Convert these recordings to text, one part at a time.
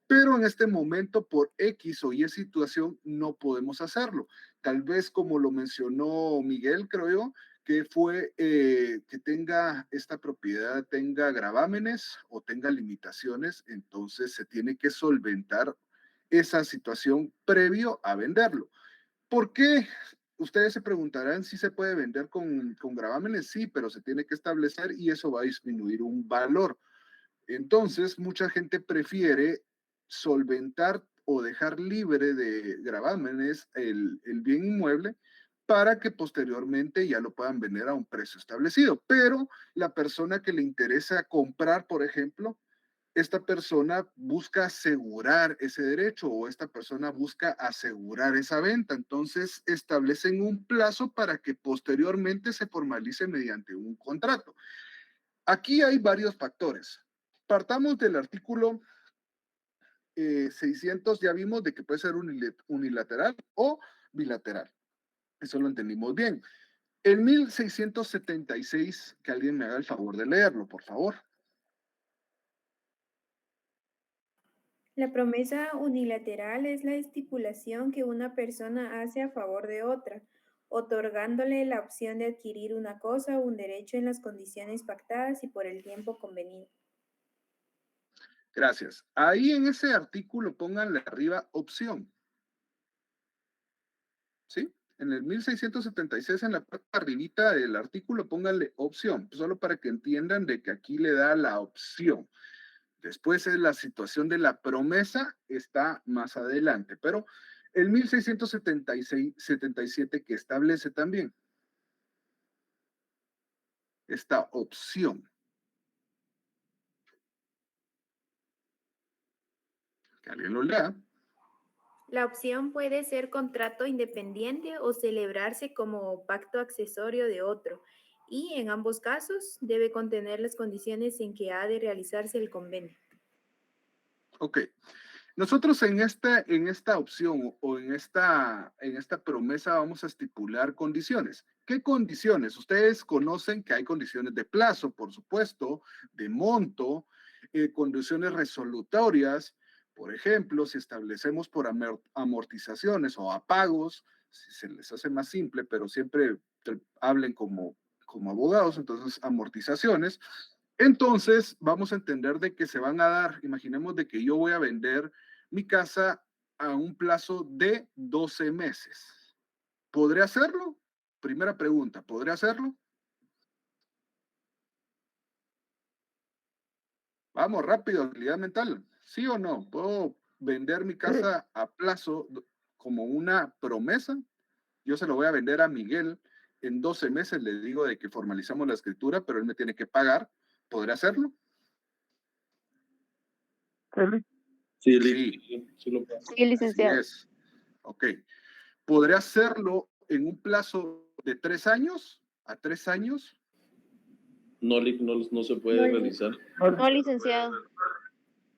pero en este momento por X o Y situación no podemos hacerlo. Tal vez como lo mencionó Miguel, creo yo, que fue que tenga esta propiedad, tenga gravámenes o tenga limitaciones, entonces se tiene que solventar esa situación previo a venderlo. ¿Por qué? Ustedes se preguntarán si se puede vender con gravámenes, sí, pero se tiene que establecer y eso va a disminuir un valor. Entonces, mucha gente prefiere solventar o dejar libre de gravámenes el bien inmueble para que posteriormente ya lo puedan vender a un precio establecido. Pero la persona que le interesa comprar, por ejemplo, esta persona busca asegurar ese derecho o esta persona busca asegurar esa venta. Entonces establecen un plazo para que posteriormente se formalice mediante un contrato. Aquí hay varios factores. Partamos del artículo 600, ya vimos de que puede ser unilateral o bilateral. Eso lo entendimos bien. El 1676, que alguien me haga el favor de leerlo, por favor. La promesa unilateral es la estipulación que una persona hace a favor de otra, otorgándole la opción de adquirir una cosa o un derecho en las condiciones pactadas y por el tiempo convenido. Gracias. Ahí en ese artículo pónganle arriba opción. ¿Sí? En el 1676, en la parte arribita del artículo, pónganle opción, solo para que entiendan de que aquí le da la opción. Después es la situación de la promesa, está más adelante, pero el 1677 que establece también esta opción. Que alguien lo lea. La opción puede ser contrato independiente o celebrarse como pacto accesorio de otro, y en ambos casos debe contener las condiciones en que ha de realizarse el convenio. Ok. Nosotros en esta opción o en esta promesa vamos a estipular condiciones. ¿Qué condiciones? Ustedes conocen que hay condiciones de plazo, por supuesto, de monto, condiciones resolutorias. Por ejemplo, si establecemos por amortizaciones o apagos, si se les hace más simple, pero siempre hablen como abogados, entonces amortizaciones. Entonces, vamos a entender de que se van a dar, imaginemos de que yo voy a vender mi casa a un plazo de 12 meses. ¿Podré hacerlo? Primera pregunta, ¿podré hacerlo? Vamos, rápido, agilidad mental. ¿Sí o no? ¿Puedo vender mi casa a plazo como una promesa? Yo se lo voy a vender a Miguel en 12 meses, le digo de que formalizamos la escritura, pero él me tiene que pagar. ¿Podré hacerlo? Sí, Sí, sí lo puedo. Sí, así licenciado. es. Ok. ¿Podré hacerlo en un plazo de 3 años? ¿A 3 años? No se puede realizar. No, licenciado.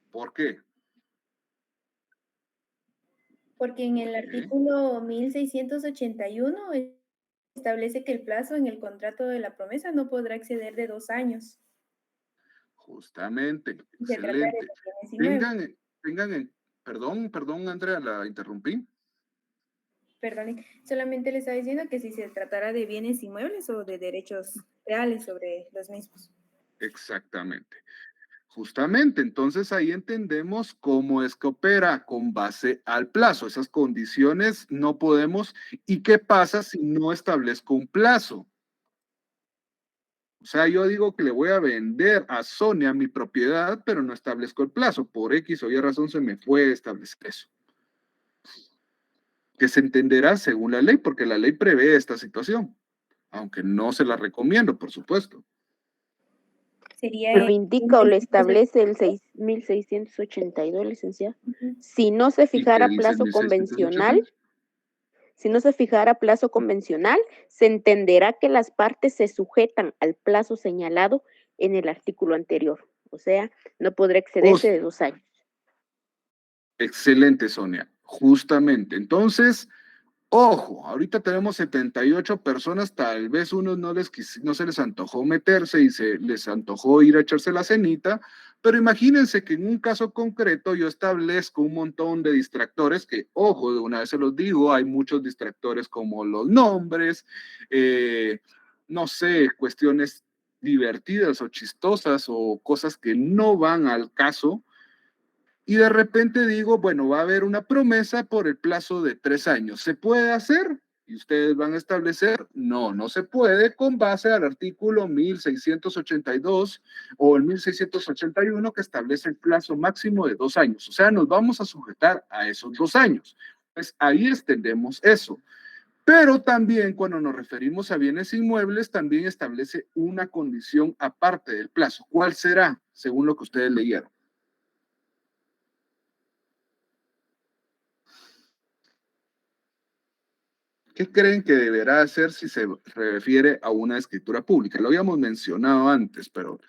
¿Por qué? Porque en el Ok, artículo 1681 establece que el plazo en el contrato de la promesa no podrá exceder de 2 años. justamente, Y se trata de excelente. bienes inmuebles. Perdón, Andrea, la interrumpí. Perdón, solamente le estaba diciendo que si se tratara de bienes inmuebles o de derechos reales sobre los mismos. Exactamente. Justamente, entonces ahí entendemos cómo es que opera con base al plazo. Esas condiciones no podemos. ¿Y qué pasa si no establezco un plazo? O sea, yo digo que le voy a vender a Sonia mi propiedad, pero no establezco el plazo. Por X o Y razón se me fue a establecer eso. Que se entenderá según la ley, porque la ley prevé esta situación, aunque no se la recomiendo, por supuesto. Sería Lo el indica o lo establece el 1682, licenciado. Si no se ¿Y qué fijara dice el plazo 1680? convencional, si no se fijara plazo convencional, se entenderá que las partes se sujetan al plazo señalado en el artículo anterior. O sea, no podrá excederse de 2 años. Excelente, Sonia. Justamente. Entonces, ojo, ahorita tenemos 78 personas, tal vez unos no se les antojó meterse y se les antojó ir a echarse la cenita, Pero imagínense que en un caso concreto yo establezco un montón de distractores que, ojo, de una vez se los digo, hay muchos distractores como los nombres, no sé, cuestiones divertidas o chistosas o cosas que no van al caso. Y de repente digo, bueno, va a haber una promesa por el plazo de 3 años. ¿Se puede hacer? Y ustedes van a establecer, no, no se puede con base al artículo 1682 o el 1681 que establece el plazo máximo de 2 años. O sea, nos vamos a sujetar a esos 2 años. Pues ahí extendemos eso. Pero también cuando nos referimos a bienes inmuebles, también establece una condición aparte del plazo. ¿Cuál será? Según lo que ustedes leyeron. ¿Qué creen que deberá hacer si se refiere a una escritura pública? Lo habíamos mencionado antes, pero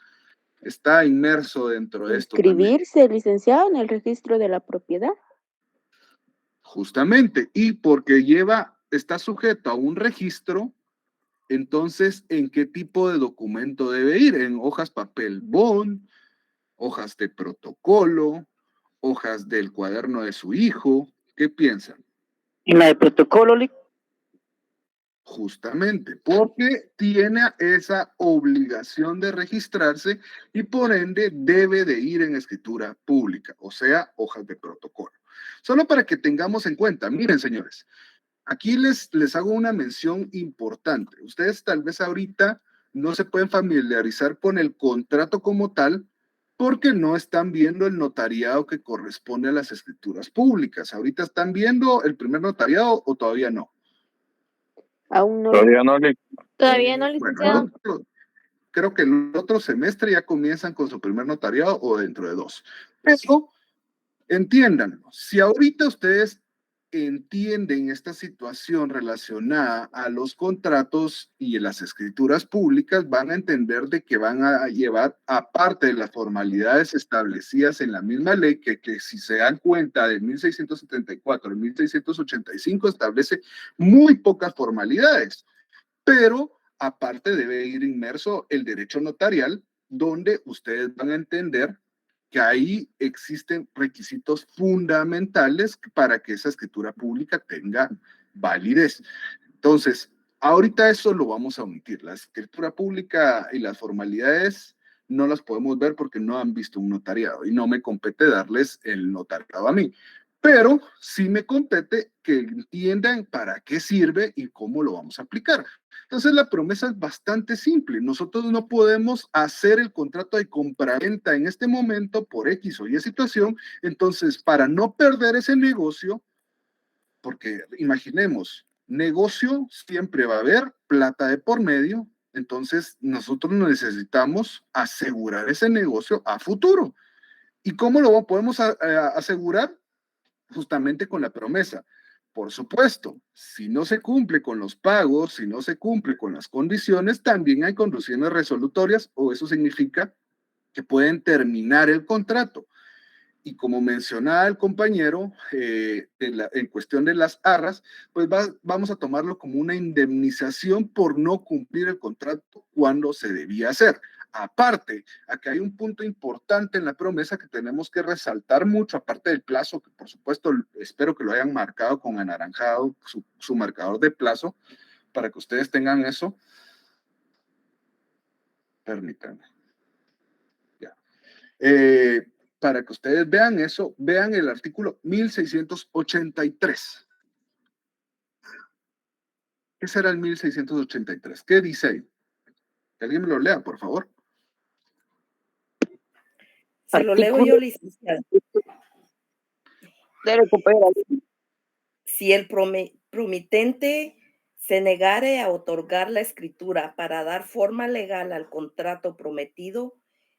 está inmerso dentro de esto también. Inscribirse, licenciado, en el registro de la propiedad. Justamente, y porque está sujeto a un registro, entonces, ¿en qué tipo de documento debe ir? ¿En hojas papel bond, hojas de protocolo, hojas del cuaderno de su hijo? ¿Qué piensan? En la de protocolo, Justamente, porque tiene esa obligación de registrarse y por ende debe de ir en escritura pública, o sea, hojas de protocolo. Solo para que tengamos en cuenta, miren señores, aquí les hago una mención importante. Ustedes tal vez ahorita no se pueden familiarizar con el contrato como tal porque no están viendo el notariado que corresponde a las escrituras públicas. ¿Ahorita están viendo el primer notariado o todavía no? Aún no. todavía no, Todavía no, licenciado. Bueno, creo que el otro semestre ya comienzan con su primer notariado o dentro de 2. Pero entiéndanlo, si ahorita ustedes entienden esta situación relacionada a los contratos y las escrituras públicas, van a entender de que van a llevar, aparte de las formalidades establecidas en la misma ley, que si se dan cuenta del 1674 al 1685 establece muy pocas formalidades, pero aparte debe ir inmerso el derecho notarial, donde ustedes van a entender que ahí existen requisitos fundamentales para que esa escritura pública tenga validez. Entonces, ahorita eso lo vamos a omitir. La escritura pública y las formalidades no las podemos ver porque no han visto un notariado y no me compete darles el notariado a mí. Pero sí me compete que entiendan para qué sirve y cómo lo vamos a aplicar. Entonces la promesa es bastante simple. Nosotros no podemos hacer el contrato de compraventa en este momento por X o Y situación. Entonces, para no perder ese negocio, porque imaginemos, negocio siempre va a haber plata de por medio. Entonces, nosotros necesitamos asegurar ese negocio a futuro. ¿Y cómo lo podemos asegurar? Justamente con la promesa. Por supuesto, si no se cumple con los pagos, si no se cumple con las condiciones, también hay condiciones resolutorias o eso significa que pueden terminar el contrato. Y como mencionaba el compañero, en cuestión de las arras, pues vamos a tomarlo como una indemnización por no cumplir el contrato cuando se debía hacer. Aparte, aquí hay un punto importante en la promesa que tenemos que resaltar mucho, aparte del plazo, que por supuesto espero que lo hayan marcado con anaranjado, su marcador de plazo, para que ustedes tengan eso. Permítanme. Ya. Para que ustedes vean eso, vean el artículo 1683. ¿Qué será el 1683? ¿Qué dice ahí? Que alguien me lo lea, por favor. Se lo leo yo, licenciado. Si el promitente se negare a otorgar la escritura para dar forma legal al contrato prometido,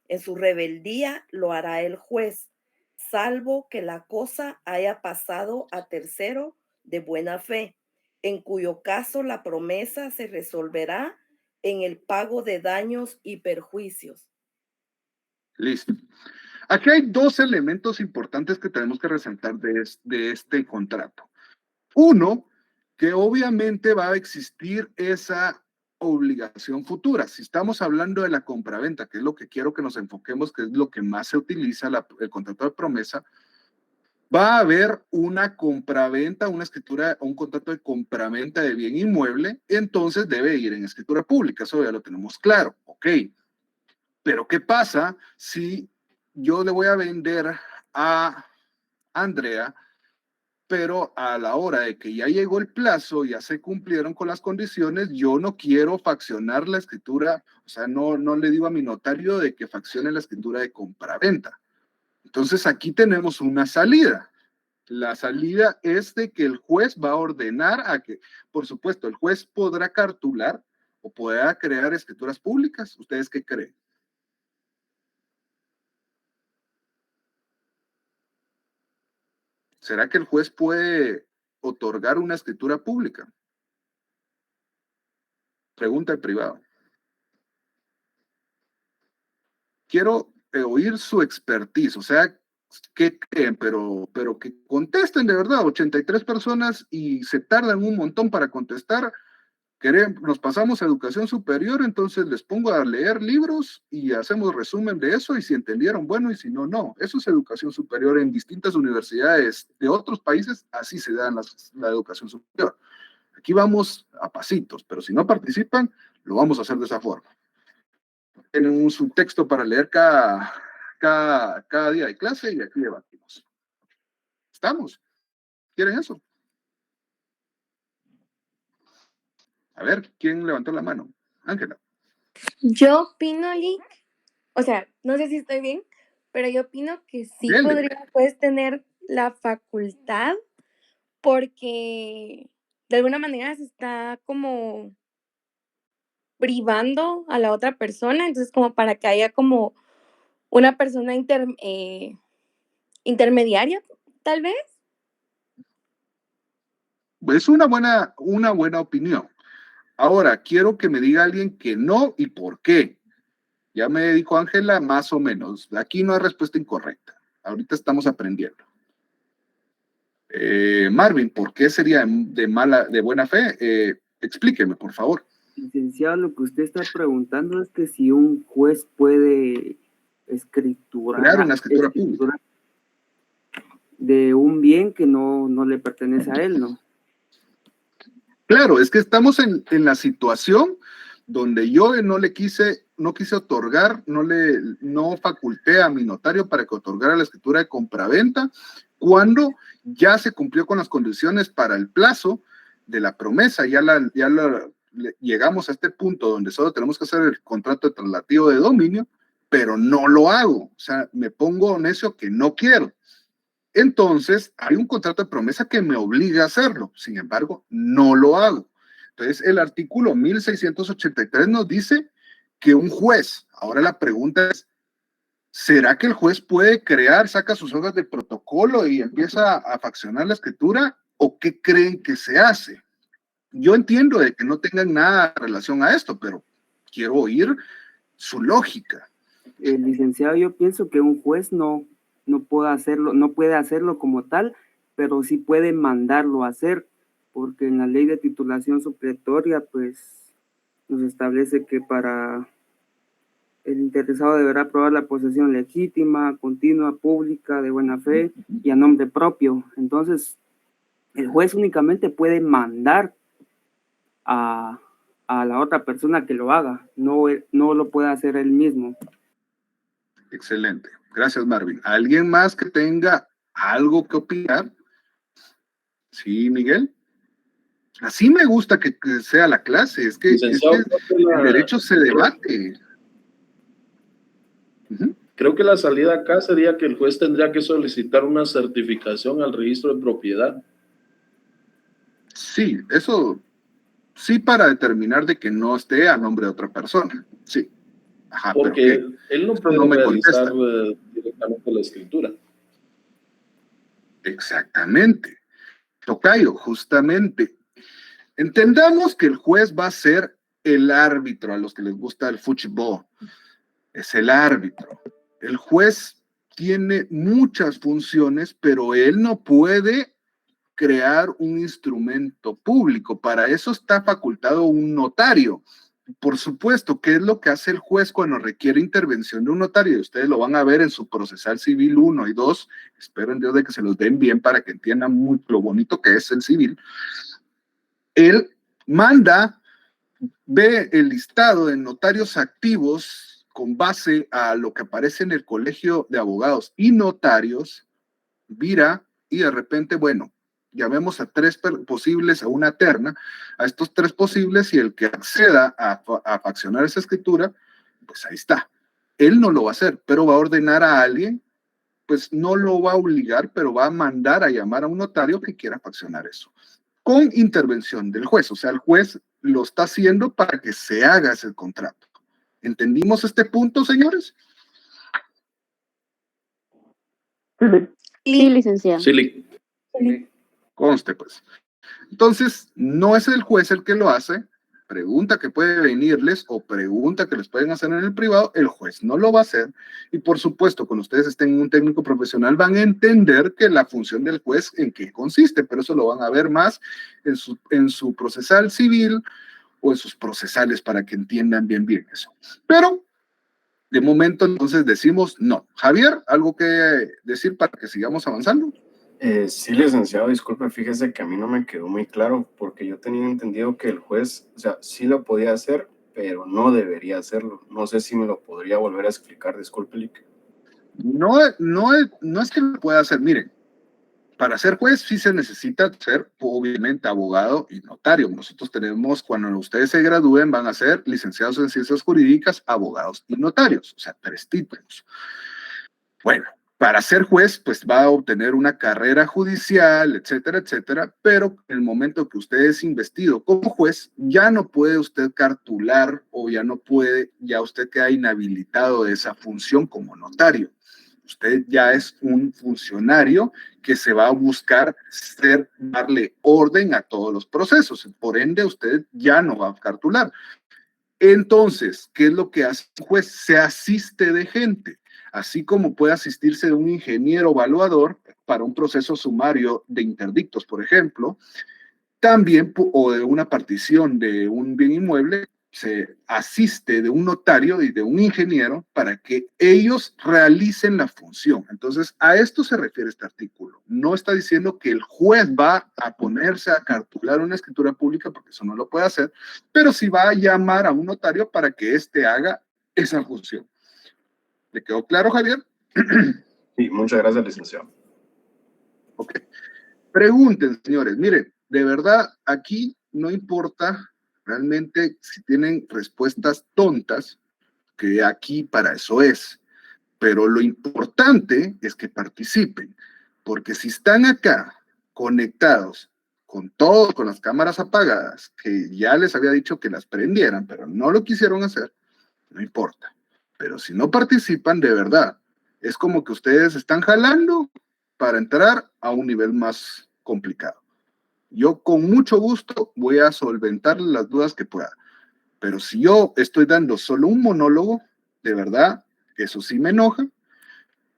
en su rebeldía lo hará el juez, salvo que la cosa haya pasado a tercero de buena fe, en cuyo caso la promesa se resolverá en el pago de daños y perjuicios. Listo. Aquí hay 2 elementos importantes que tenemos que resaltar de este contrato. Uno, que obviamente va a existir esa obligación futura. Si estamos hablando de la compraventa, que es lo que quiero que nos enfoquemos, que es lo que más se utiliza, el contrato de promesa, va a haber una compraventa, una escritura, un contrato de compraventa de bien inmueble, entonces debe ir en escritura pública, eso ya lo tenemos claro, ok. Pero ¿qué pasa si yo le voy a vender a Andrea, pero a la hora de que ya llegó el plazo, ya se cumplieron con las condiciones, yo no quiero faccionar la escritura, o sea, no le digo a mi notario de que faccione la escritura de compraventa? Entonces aquí tenemos una salida. La salida es de que el juez va a ordenar a que, por supuesto, el juez podrá cartular o podrá crear escrituras públicas. ¿Ustedes qué creen? ¿Será que el juez puede otorgar una escritura pública? Pregunta en privado. Quiero oír su expertise, o sea, ¿qué creen? Pero que contesten de verdad, 83 personas y se tardan un montón para contestar. Nos pasamos a educación superior, entonces les pongo a leer libros y hacemos resumen de eso, y si entendieron, bueno, y si no, no. Eso es educación superior en distintas universidades de otros países, así se da la educación superior. Aquí vamos a pasitos, pero si no participan, lo vamos a hacer de esa forma. Tienen un subtexto para leer cada día de clase y aquí debatimos. ¿Estamos? ¿Quieren eso? A ver, ¿quién levantó la mano? Ángela. Yo opino, Lick, o sea, no sé si estoy bien, pero yo opino que sí Bien, podría pues tener la facultad, porque de alguna manera se está como privando a la otra persona, entonces como para que haya como una persona intermediaria, tal vez. Es una buena opinión. Ahora, quiero que me diga alguien que no y por qué. Ya me dijo Ángela, más o menos. Aquí no hay respuesta incorrecta. Ahorita estamos aprendiendo. Marvin, ¿por qué sería de buena fe? Explíqueme, por favor. Licenciado, lo que usted está preguntando es que si un juez puede Crear una escritura pública de un bien que no le pertenece a él, ¿no? Claro, es que estamos en la situación donde yo no quise otorgar, no faculté a mi notario para que otorgara la escritura de compraventa cuando ya se cumplió con las condiciones para el plazo de la promesa, llegamos a este punto donde solo tenemos que hacer el contrato de traslativo de dominio, pero no lo hago, o sea, me pongo necio que no quiero. Entonces, hay un contrato de promesa que me obliga a hacerlo, sin embargo, no lo hago. Entonces, el artículo 1683 nos dice que un juez, ahora la pregunta es, ¿será que el juez puede saca sus hojas de protocolo y empieza a faccionar la escritura? ¿O qué creen que se hace? Yo entiendo de que no tengan nada en relación a esto, pero quiero oír su lógica. Licenciado, yo pienso que un juez no puede hacerlo como tal, pero sí puede mandarlo a hacer, porque en la ley de titulación supletoria, pues, nos establece que para el interesado deberá probar la posesión legítima, continua, pública, de buena fe y a nombre propio. Entonces, el juez únicamente puede mandar a la otra persona que lo haga, no lo puede hacer él mismo. Excelente. Gracias, Marvin. ¿Alguien más que tenga algo que opinar? Sí, Miguel. Así me gusta que sea la clase. Es que el derecho se debate. Creo que la salida acá sería que el juez tendría que solicitar una certificación al registro de propiedad. Sí, eso sí, para determinar de que no esté a nombre de otra persona. Sí. Ajá, porque él no puede realizar directamente la escritura. Exactamente. Tocayo, justamente. Entendamos que el juez va a ser el árbitro, a los que les gusta el fútbol. Es el árbitro. El juez tiene muchas funciones, pero él no puede crear un instrumento público. Para eso está facultado un notario. por supuesto, ¿qué es lo que hace el juez cuando requiere intervención de un notario? Ustedes lo van a ver en su procesal civil 1 y 2. Espero en Dios de que se los den bien para que entiendan muy lo bonito que es el civil. Él manda, ve el listado de notarios activos con base a lo que aparece en el Colegio de Abogados y Notarios, vira y de repente, bueno, llamemos a 3 posibles, a una terna, a estos 3 posibles, y el que acceda a faccionar esa escritura, pues ahí está. Él no lo va a hacer, pero va a ordenar a alguien, pues no lo va a obligar, pero va a mandar a llamar a un notario que quiera faccionar eso, con intervención del juez. O sea, el juez lo está haciendo para que se haga ese contrato. ¿Entendimos este punto, señores? Sí, licenciado. Sí, Conste, pues. Entonces, no es el juez el que lo hace, pregunta que puede venirles o pregunta que les pueden hacer en el privado, el juez no lo va a hacer. Y por supuesto, cuando ustedes estén en un técnico profesional, van a entender que la función del juez en qué consiste, pero eso lo van a ver más en su procesal civil o en sus procesales para que entiendan bien eso. Pero, de momento, entonces decimos no. Javier, ¿algo que decir para que sigamos avanzando? Sí, licenciado, disculpe, fíjese que a mí no me quedó muy claro porque yo tenía entendido que el juez, o sea, sí lo podía hacer, pero no debería hacerlo. No sé si me lo podría volver a explicar, disculpe, Lick. No es que lo pueda hacer. Miren, para ser juez sí se necesita ser, obviamente, abogado y notario. Nosotros tenemos, cuando ustedes se gradúen, van a ser licenciados en ciencias jurídicas, abogados y notarios, o sea, 3 títulos. Bueno, para ser juez, pues va a obtener una carrera judicial, etcétera, etcétera, pero en el momento que usted es investido como juez, ya no puede usted cartular o ya usted queda inhabilitado de esa función como notario. Usted ya es un funcionario que se va a buscar darle orden a todos los procesos. Por ende, usted ya no va a cartular. Entonces, ¿qué es lo que hace un juez? Se asiste de gente, así como puede asistirse de un ingeniero evaluador para un proceso sumario de interdictos, por ejemplo, también, o de una partición de un bien inmueble, se asiste de un notario y de un ingeniero para que ellos realicen la función. Entonces, a esto se refiere este artículo. No está diciendo que el juez va a ponerse a cartular una escritura pública, porque eso no lo puede hacer, pero sí va a llamar a un notario para que éste haga esa función. ¿Le quedó claro, Javier? Sí, muchas gracias, licenciado. Ok. Pregunten, señores. Miren, de verdad, aquí no importa realmente si tienen respuestas tontas, que aquí para eso es. Pero lo importante es que participen, porque si están acá conectados con todo, con las cámaras apagadas, que ya les había dicho que las prendieran, pero no lo quisieron hacer, no importa. Pero si no participan, de verdad, es como que ustedes están jalando para entrar a un nivel más complicado. Yo con mucho gusto voy a solventar las dudas que pueda. Pero si yo estoy dando solo un monólogo, de verdad, eso sí me enoja.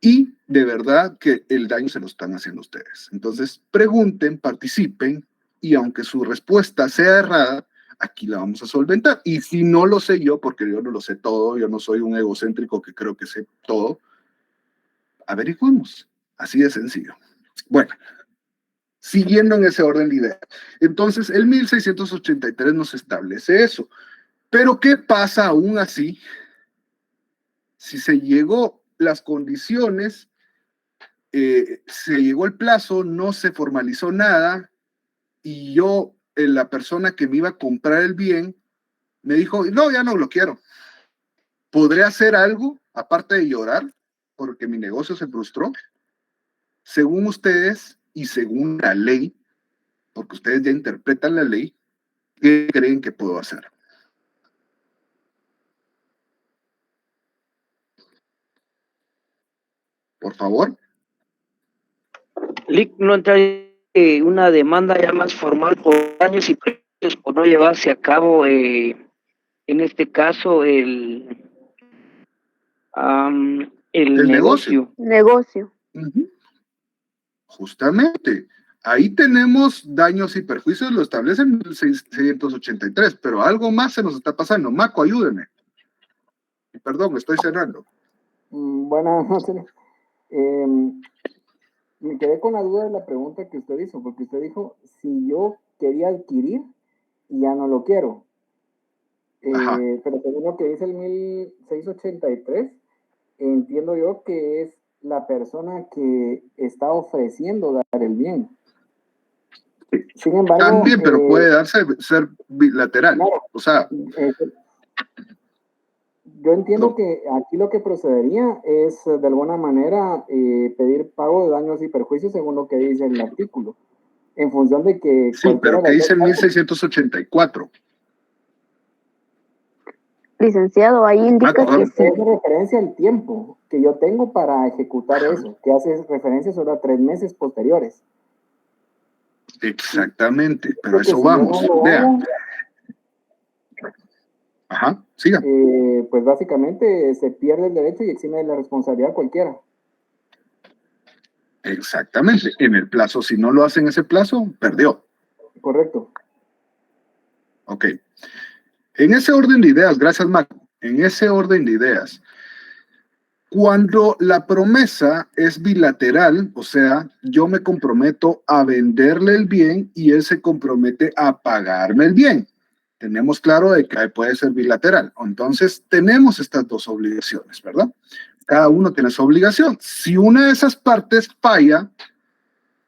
Y de verdad que el daño se lo están haciendo ustedes. Entonces, pregunten, participen, y aunque su respuesta sea errada, aquí la vamos a solventar. Y si no lo sé yo, porque yo no lo sé todo, yo no soy un egocéntrico que creo que sé todo, averiguamos. Así de sencillo. Bueno, siguiendo en ese orden de ideas. Entonces, el 1683 nos establece eso. Pero, ¿qué pasa aún así si se llegó las condiciones, se llegó el plazo, no se formalizó nada y yo, la persona que me iba a comprar el bien, me dijo, no, ya no lo quiero? ¿Podré hacer algo aparte de llorar porque mi negocio se frustró? Según ustedes y según la ley, porque ustedes ya interpretan la ley, ¿qué creen que puedo hacer? Por favor. Lick, no entra una demanda ya más formal por daños y precios por no llevarse a cabo, en este caso, el El negocio. Negocio. Justamente, Ahí tenemos daños y perjuicios, lo establece en 1683, pero algo más se nos está pasando. Maco, ayúdeme. Perdón, estoy cerrando. Buenas noches. Me quedé con la duda de la pregunta que usted hizo, porque usted dijo, si yo quería adquirir y ya no lo quiero. Pero según lo que dice el 1683, entiendo yo que es la persona que está ofreciendo dar el bien. Sin embargo, también, pero puede ser bilateral. Claro, o sea, yo entiendo que aquí lo que procedería es de alguna manera pedir pago de daños y perjuicios según lo que dice el artículo, en función de que... Sí, pero ¿qué dice el 1684? Licenciado, ahí indica que hace referencia al tiempo que yo tengo para ejecutar eso, que hace referencia solo a 3 meses posteriores. Exactamente, pero eso vamos. Vean. Ajá, siga. Pues básicamente se pierde el derecho y exime de la responsabilidad cualquiera. Exactamente, en el plazo, si no lo hace en ese plazo, perdió. Correcto. Ok. En ese orden de ideas, gracias Marco, en ese orden de ideas, cuando la promesa es bilateral, o sea, yo me comprometo a venderle el bien y él se compromete a pagarme el bien. Tenemos claro de que puede ser bilateral. Entonces, tenemos estas dos obligaciones, ¿verdad? Cada uno tiene su obligación. Si una de esas partes falla,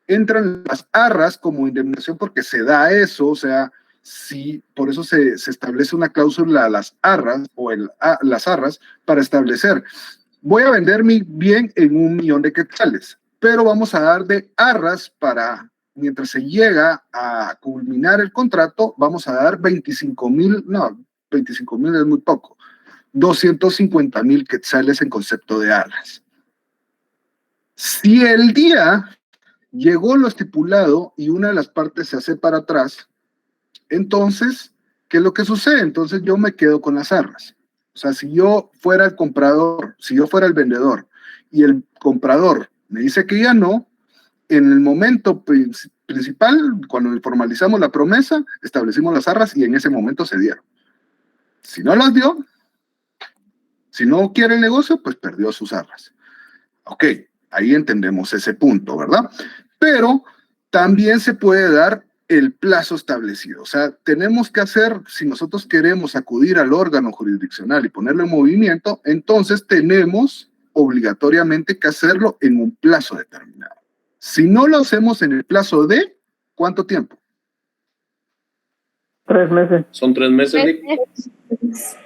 entran las arras como indemnización porque se da eso, o sea, sí, por eso se establece una cláusula a las arras o las arras para establecer, voy a vender mi bien en 1.000.000 de quetzales, pero vamos a dar de arras para, mientras se llega a culminar el contrato, vamos a dar 25.000, no, 25.000 es muy poco, 250.000 quetzales en concepto de arras. Si el día llegó lo estipulado y una de las partes se hace para atrás, entonces, ¿qué es lo que sucede? Entonces yo me quedo con las arras. O sea, si yo fuera el comprador, si yo fuera el vendedor y el comprador me dice que ya no, en el momento principal, cuando formalizamos la promesa, establecimos las arras y en ese momento se dieron. Si no las dio, si no quiere el negocio, pues perdió sus arras. Ok, ahí entendemos ese punto, ¿verdad? Pero también se puede dar el plazo establecido. O sea, tenemos que hacer, si nosotros queremos acudir al órgano jurisdiccional y ponerlo en movimiento, entonces tenemos obligatoriamente que hacerlo en un plazo determinado. Si no lo hacemos en el plazo de, ¿cuánto tiempo? 3 meses. Son 3 meses, Nick. 3 meses.